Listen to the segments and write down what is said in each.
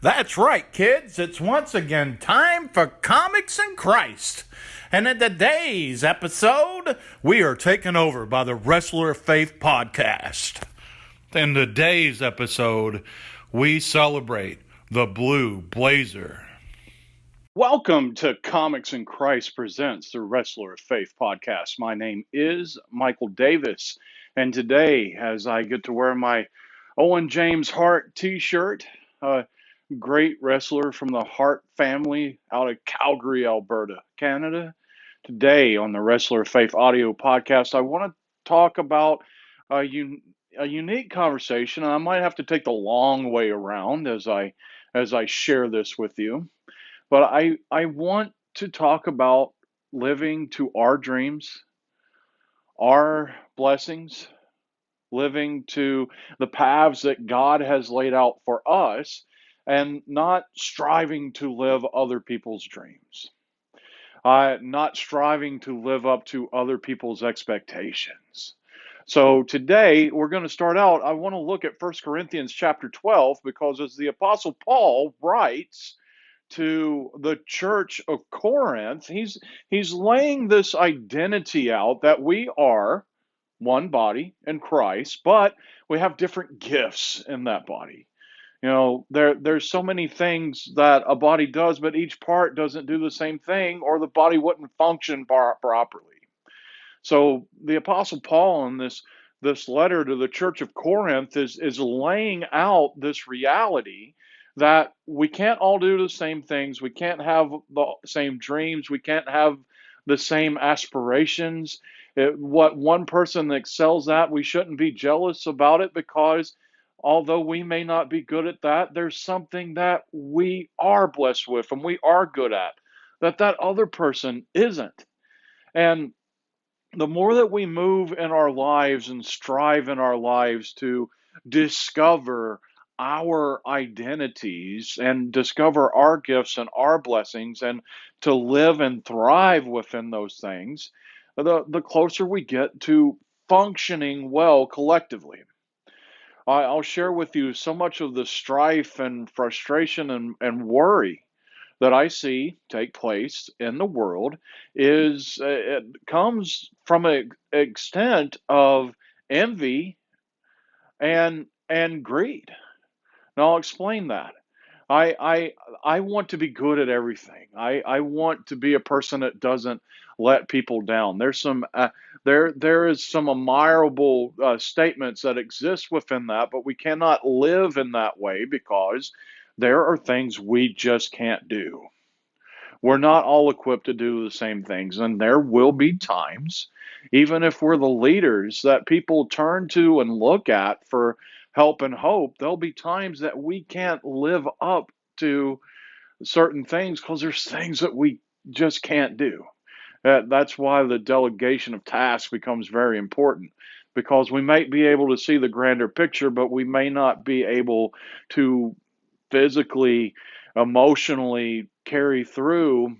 That's right, kids. It's once again time for Comics and Christ. And in today's episode, we are taken over by the Wrestler of Faith podcast. In today's episode, we celebrate the Blue Blazer. Welcome to Comics and Christ presents the Wrestler of Faith podcast. My name is Michael Davis, and today, as I get to wear my Owen James Hart t-shirt, great wrestler from the Hart family out of Calgary, Alberta, Canada. Today on the Wrestler of Faith audio podcast, I want to talk about a, a unique conversation, and I might have to take the long way around as I share this with you. But I want to talk about living to our dreams, our blessings, living to the paths that God has laid out for us, and not striving to live other people's dreams, not striving to live up to other people's expectations. So today we're going to start out. I want to look at 1 Corinthians chapter 12 because as the Apostle Paul writes to the church of Corinth, he's laying this identity out that we are one body in Christ, but we have different gifts in that body. You know, there's so many things that a body does, but each part doesn't do the same thing, or the body wouldn't function properly. So the Apostle Paul in this letter to the church of Corinth is laying out this reality that we can't all do the same things. We can't have the same dreams. We can't have the same aspirations. What one person excels at, we shouldn't be jealous about it because although we may not be good at that, there's something that we are blessed with and we are good at that other person isn't. And the more that we move in our lives and strive in our lives to discover our identities and discover our gifts and our blessings and to live and thrive within those things, the closer we get to functioning well collectively. I'll share with you so much of the strife and frustration and worry that I see take place in the world is it comes from an extent of envy and greed. Now I'll explain that. I want to be good at everything. I want to be a person that doesn't let people down. There is some admirable statements that exist within that, but we cannot live in that way because there are things we just can't do. We're not all equipped to do the same things, and there will be times, even if we're the leaders that people turn to and look at for help and hope, there'll be times that we can't live up to certain things because there's things that we just can't do. That's why the delegation of tasks becomes very important because we might be able to see the grander picture, but we may not be able to physically, emotionally carry through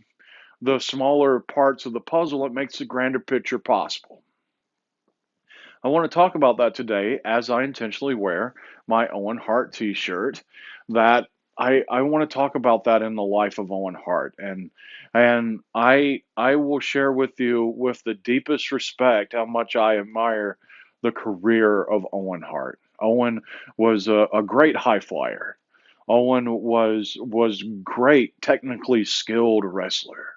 the smaller parts of the puzzle that makes the grander picture possible. I want to talk about that today as I intentionally wear my Owen Hart t-shirt. That I want to talk about that in the life of Owen Hart, and I will share with you with the deepest respect how much I admire the career of Owen Hart. Owen was a great high flyer. Owen was great, technically skilled wrestler.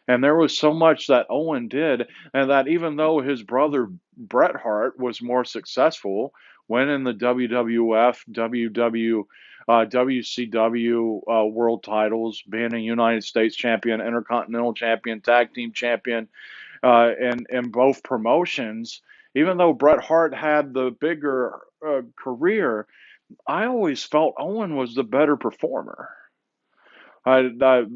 And there was so much that Owen did, and that even though his brother Bret Hart was more successful, went in the WWF, WCW world titles, being a United States champion, Intercontinental champion, tag team champion, in both promotions, even though Bret Hart had the bigger career, I always felt Owen was the better performer. Better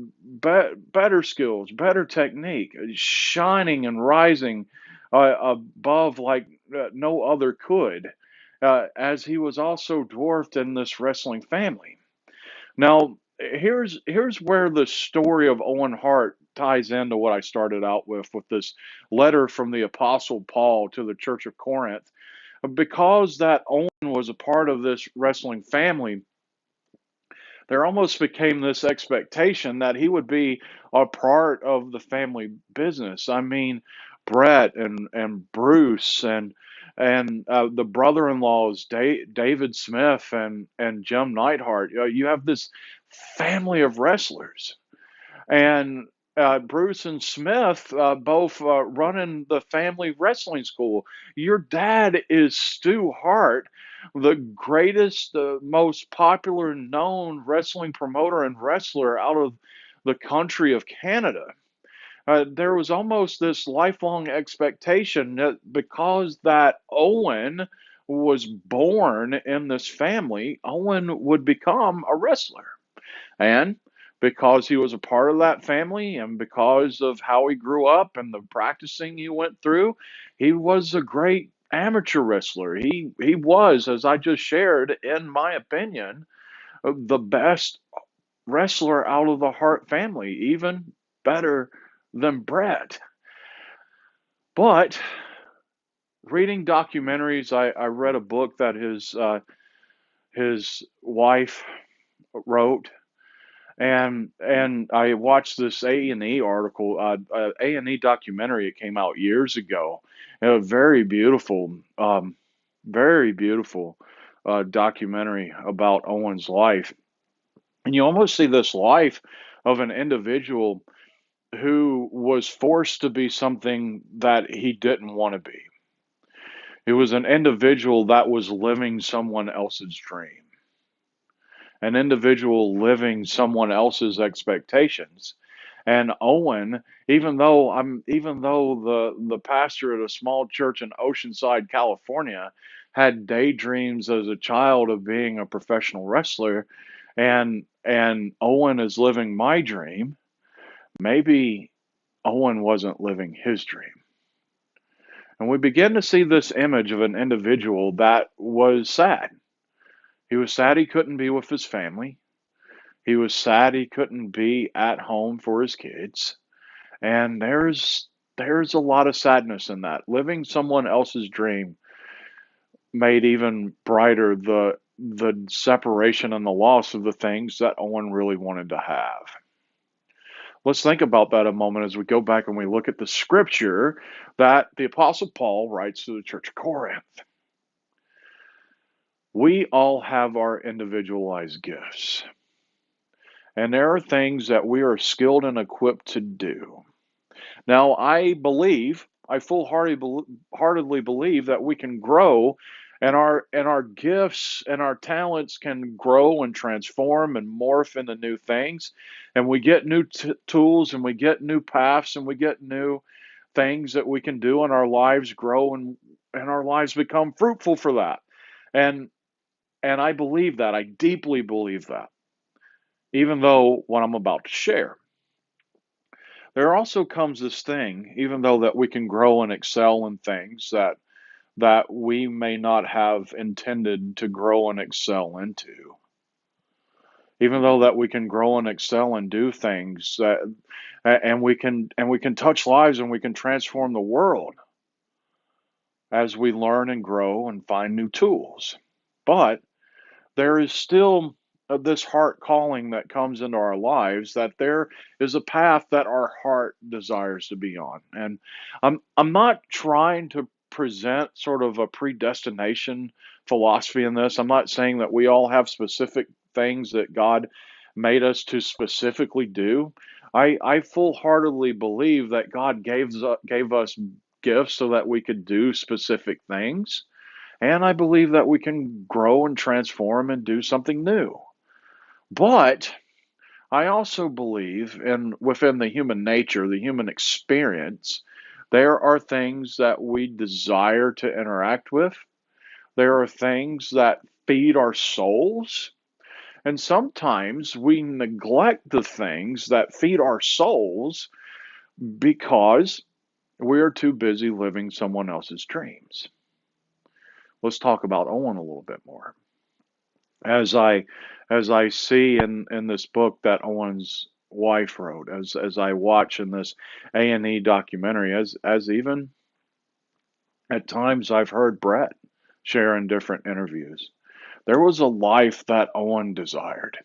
skills, better technique, shining and rising above like no other could, as he was also dwarfed in this wrestling family. Now, here's where the story of Owen Hart ties into what I started out with this letter from the Apostle Paul to the Church of Corinth. Because that Owen was a part of this wrestling family, There almost became this expectation that he would be a part of the family business. I mean, Brett and Bruce and the brother-in-laws, David Smith and Jim Neidhart. You have this family of wrestlers, and Bruce and Smith both running the family wrestling school. Your dad is Stu Hart, the greatest, most popular known wrestling promoter and wrestler out of the country of Canada. There was almost this lifelong expectation that because that Owen was born in this family, Owen would become a wrestler. And because he was a part of that family and because of how he grew up and the practicing he went through, he was a great amateur wrestler. He was, as I just shared, in my opinion, the best wrestler out of the Hart family, even better than Brett. But reading documentaries, I read a book that his wife wrote, and I watched this A&E article, A&E documentary. It came out years ago. A very beautiful documentary about Owen's life. And you almost see this life of an individual who was forced to be something that he didn't want to be. It was an individual that was living someone else's dream, an individual living someone else's expectations. And Owen, even though the pastor at a small church in Oceanside, California, had daydreams as a child of being a professional wrestler, and Owen is living my dream, maybe Owen wasn't living his dream. And we begin to see this image of an individual that was sad. He was sad he couldn't be with his family. He was sad he couldn't be at home for his kids. And there's a lot of sadness in that. Living someone else's dream made even brighter the separation and the loss of the things that Owen really wanted to have. Let's think about that a moment as we go back and we look at the scripture that the Apostle Paul writes to the church of Corinth. We all have our individualized gifts. And there are things that we are skilled and equipped to do. Now, I full-heartedly believe that we can grow, and our gifts and our talents can grow and transform and morph into new things, and we get new tools and we get new paths and we get new things that we can do, and our lives grow and our lives become fruitful for that. And and I believe that. I deeply believe that, even though what I'm about to share. There also comes this thing, even though that we can grow and excel in things that we may not have intended to grow and excel into. Even though that we can grow and excel and do things that and we can touch lives and we can transform the world as we learn and grow and find new tools. But there is still this heart calling that comes into our lives, that there is a path that our heart desires to be on. And I'm not trying to present sort of a predestination philosophy in this. I'm not saying that we all have specific things that God made us to specifically do. I full-heartedly believe that God gave us gifts so that we could do specific things, and I believe that we can grow and transform and do something new. But I also believe within the human nature, the human experience, there are things that we desire to interact with. There are things that feed our souls. And sometimes we neglect the things that feed our souls because we're too busy living someone else's dreams. Let's talk about Owen a little bit more. As I see in this book that Owen's wife wrote, as I watch in this A&E documentary, as even at times I've heard Brett share in different interviews, there was a life that Owen desired.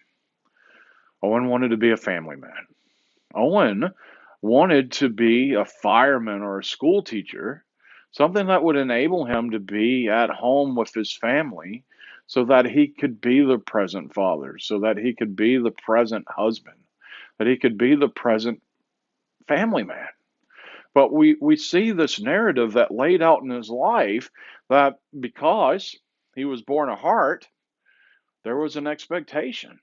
Owen wanted to be a family man. Owen wanted to be a fireman or a school teacher, something that would enable him to be at home with his family so that he could be the present father, so that he could be the present husband, that he could be the present family man. But we see this narrative that laid out in his life that because he was born a heart, there was an expectation.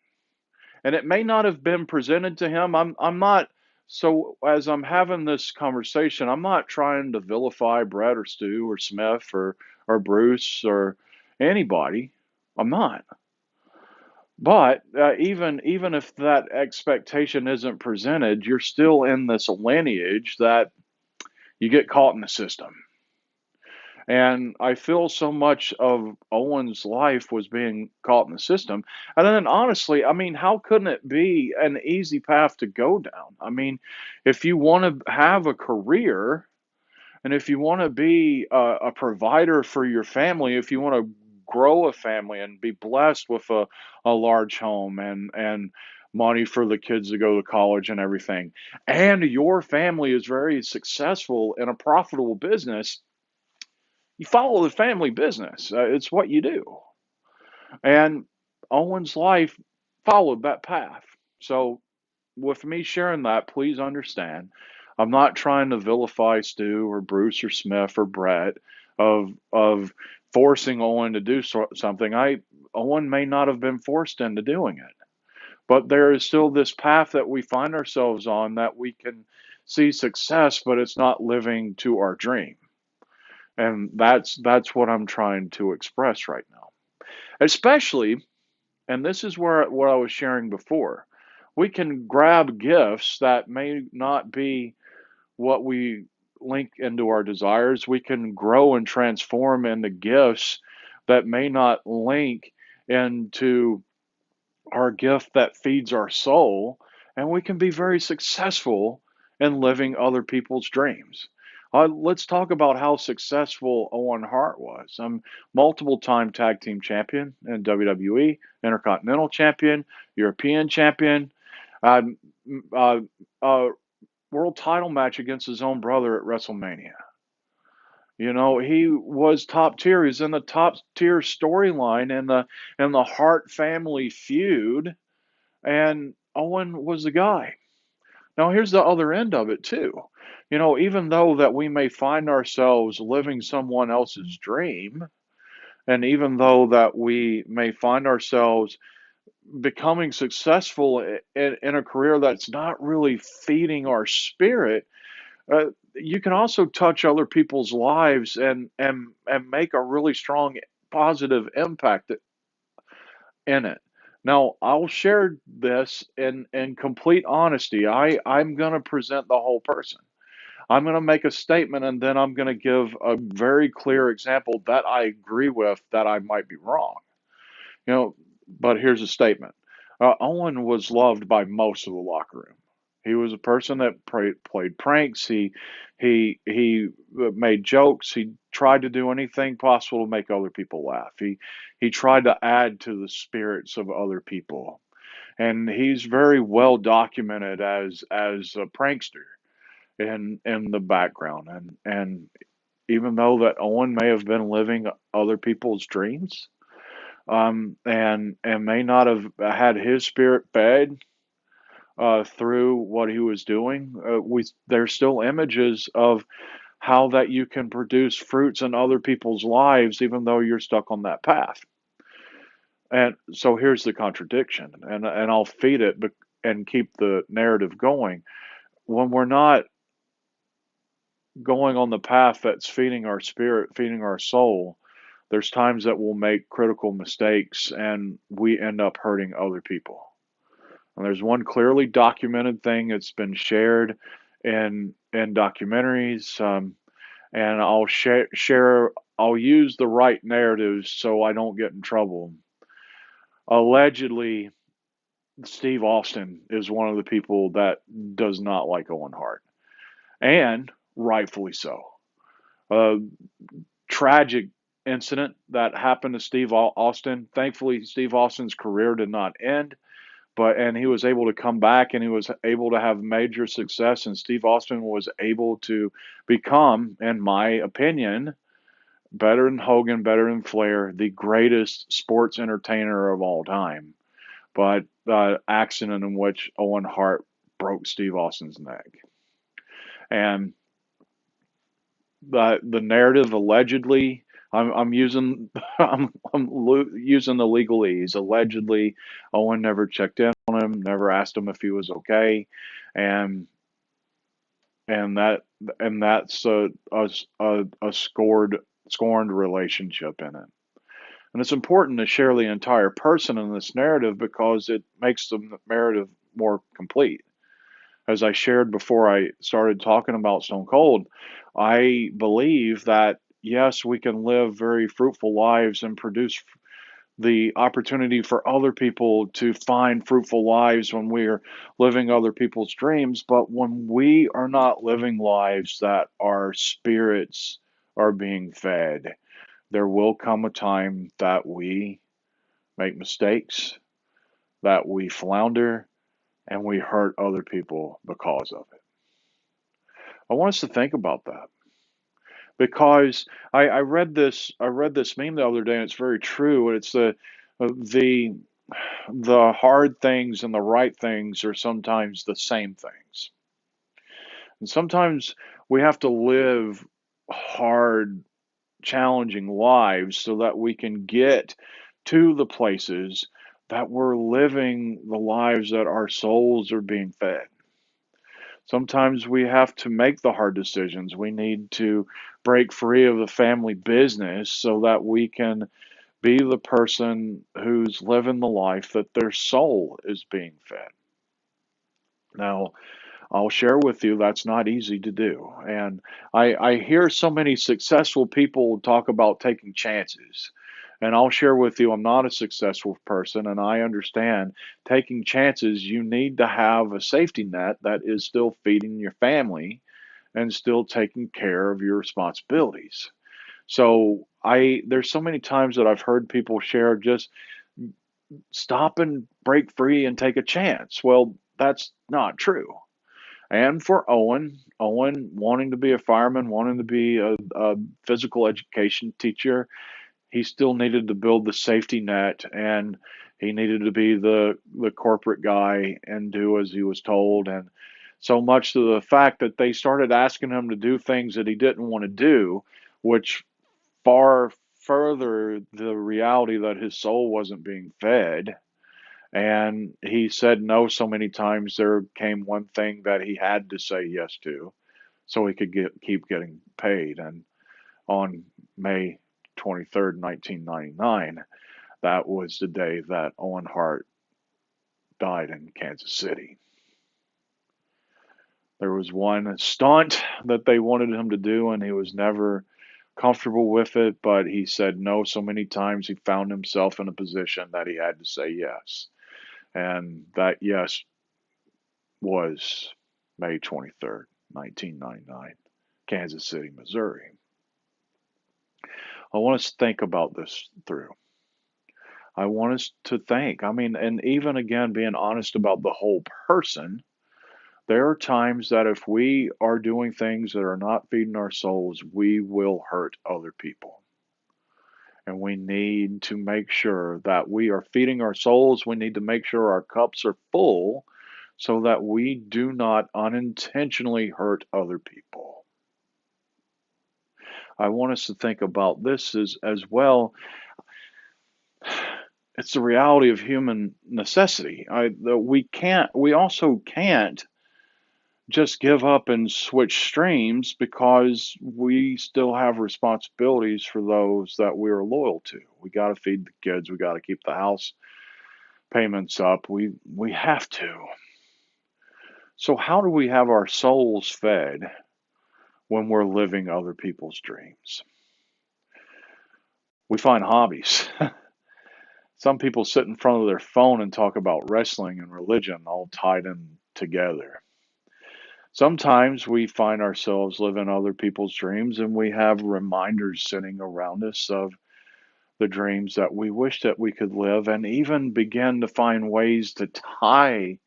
And it may not have been presented to him. I'm not so as I'm having this conversation, I'm not trying to vilify Brett or Stu or Smith or Bruce or anybody. I'm not. But even if that expectation isn't presented, you're still in this lineage that you get caught in the system. And I feel so much of Owen's life was being caught in the system. And then honestly, I mean, how couldn't it be an easy path to go down? I mean, if you want to have a career and if you want to be a provider for your family, if you want to grow a family and be blessed with a large home and money for the kids to go to college and everything, and your family is very successful in a profitable business, you follow the family business. It's what you do. And Owen's life followed that path. So, with me sharing that, please understand, I'm not trying to vilify Stu or Bruce or Smith or Brett of forcing Owen to do something. Owen may not have been forced into doing it, but there is still this path that we find ourselves on that we can see success, but it's not living to our dream. And that's what I'm trying to express right now. Especially, and this is where what I was sharing before. We can grab gifts that may not be what we link into our desires. We can grow and transform into gifts that may not link into our gift that feeds our soul, and we can be very successful in living other people's dreams. Let's talk about how successful Owen Hart was. I'm multiple time tag team champion in WWE, Intercontinental champion, European champion, uh, uh, uh, world title match against his own brother at WrestleMania. You know, he was top tier. He's in the top tier storyline in the Hart family feud, and Owen was the guy. Now, here's the other end of it, too. You know, even though that we may find ourselves living someone else's dream, and even though that we may find ourselves becoming successful in a career that's not really feeding our spirit, you can also touch other people's lives and make a really strong positive impact in it. Now, I'll share this in complete honesty. I'm going to present the whole person. I'm going to make a statement and then I'm going to give a very clear example that I agree with that I might be wrong. You know, but here's a statement. Owen was loved by most of the locker room. He was a person that played pranks. He made jokes. He tried to do anything possible to make other people laugh. He tried to add to the spirits of other people, and he's very well documented as a prankster in the background. And even though that Owen may have been living other people's dreams, and may not have had his spirit fed through what he was doing. We There's still images of how that you can produce fruits in other people's lives, even though you're stuck on that path. And so here's the contradiction, and I'll feed it and keep the narrative going. When we're not going on the path that's feeding our spirit, feeding our soul, there's times that we'll make critical mistakes and we end up hurting other people. And there's one clearly documented thing that's been shared in documentaries, and I'll share. I'll use the right narratives so I don't get in trouble. Allegedly, Steve Austin is one of the people that does not like Owen Hart, and rightfully so. A tragic incident that happened to Steve Austin. Thankfully, Steve Austin's career did not end, and he was able to come back and he was able to have major success. And Steve Austin was able to become, in my opinion, better than Hogan, better than Flair, the greatest sports entertainer of all time. But the accident in which Owen Hart broke Steve Austin's neck. And the narrative allegedly, I'm using using the legalese. Allegedly, Owen never checked in on him, never asked him if he was okay, and and that and that's a scorned relationship in it. And it's important to share the entire person in this narrative because it makes the narrative more complete. As I shared before I started talking about Stone Cold, I believe that yes, we can live very fruitful lives and produce the opportunity for other people to find fruitful lives when we are living other people's dreams. But when we are not living lives that our spirits are being fed, there will come a time that we make mistakes, that we flounder, and we hurt other people because of it. I want us to think about that because I read this meme the other day and it's very true, and it's the the hard things and the right things are sometimes the same things. And sometimes we have to live hard, challenging lives so that we can get to the places that we're living the lives that our souls are being fed. Sometimes we have to make the hard decisions. We need to break free of the family business so that we can be the person who's living the life that their soul is being fed. Now, I'll share with you that's not easy to do. And I hear so many successful people talk about taking chances. And I'll share with you, I'm not a successful person, and I understand taking chances, you need to have a safety net that is still feeding your family and still taking care of your responsibilities. So there's so many times that I've heard people share just stop and break free and take a chance. Well, that's not true. And for Owen wanting to be a fireman, wanting to be a physical education teacher, he still needed to build the safety net and he needed to be the corporate guy and do as he was told. And so much to the fact that they started asking him to do things that he didn't want to do, which far further the reality that his soul wasn't being fed. And he said no so many times, there came one thing that he had to say yes to so he could keep getting paid. And on May 23rd, 1999, that was the day that Owen Hart died in Kansas City. There was one stunt that they wanted him to do, and he was never comfortable with it, but he said no so many times he found himself in a position that he had to say yes. And that yes was May 23rd, 1999, Kansas City, Missouri. I want us to think about this through. I want us to think, I mean, and even again, being honest about the whole person, there are times that if we are doing things that are not feeding our souls, we will hurt other people. And we need to make sure that we are feeding our souls. We need to make sure our cups are full so that we do not unintentionally hurt other people. I want us to think about this as well. It's the reality of human necessity. We also can't just give up and switch streams because we still have responsibilities for those that we're loyal to. We got to feed the kids. We got to keep the house payments up. We have to. So how do we have our souls fed when we're living other people's dreams? We find hobbies. Some people sit in front of their phone and talk about wrestling and religion all tied in together. Sometimes we find ourselves living other people's dreams and we have reminders sitting around us of the dreams that we wish that we could live, and even begin to find ways to tie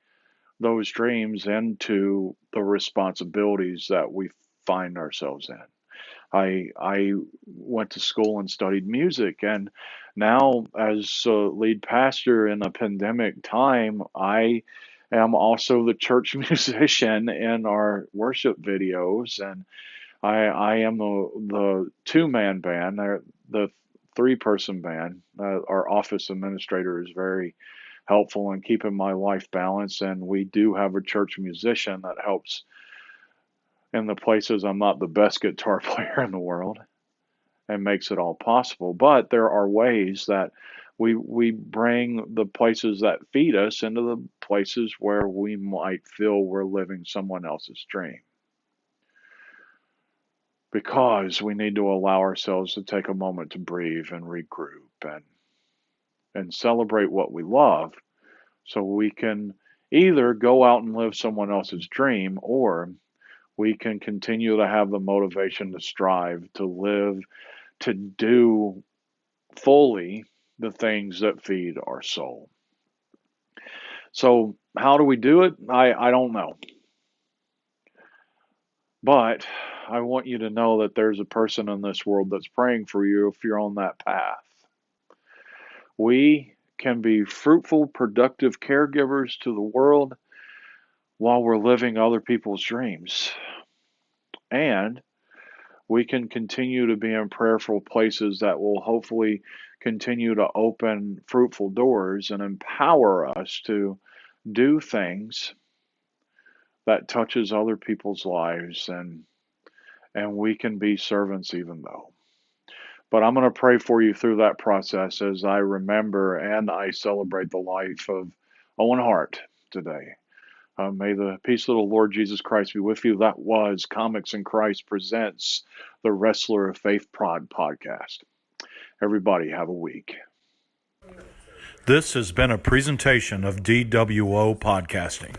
those dreams into the responsibilities that we find ourselves in. I went to school and studied music, and now as a lead pastor in a pandemic time, I am also the church musician in our worship videos, and I am the two-man band, the three-person band. Our office administrator is very helpful in keeping my life balanced, and we do have a church musician that helps in the places I'm not the best guitar player in the world and makes it all possible. But there are ways that we bring the places that feed us into the places where we might feel we're living someone else's dream. Because we need to allow ourselves to take a moment to breathe and regroup and celebrate what we love, so we can either go out and live someone else's dream, or we can continue to have the motivation to strive, to live, to do fully the things that feed our soul. So, how do we do it? I don't know. But I want you to know that there's a person in this world that's praying for you if you're on that path. We can be fruitful, productive caregivers to the world while we're living other people's dreams. And we can continue to be in prayerful places that will hopefully continue to open fruitful doors and empower us to do things that touches other people's lives, and we can be servants even though. But I'm going to pray for you through that process as I remember and I celebrate the life of Owen Hart today. May the peace of the Lord Jesus Christ be with you. That was Comics in Christ presents the Wrestler of Faith podcast. Everybody have a week. This has been a presentation of DWO Podcasting.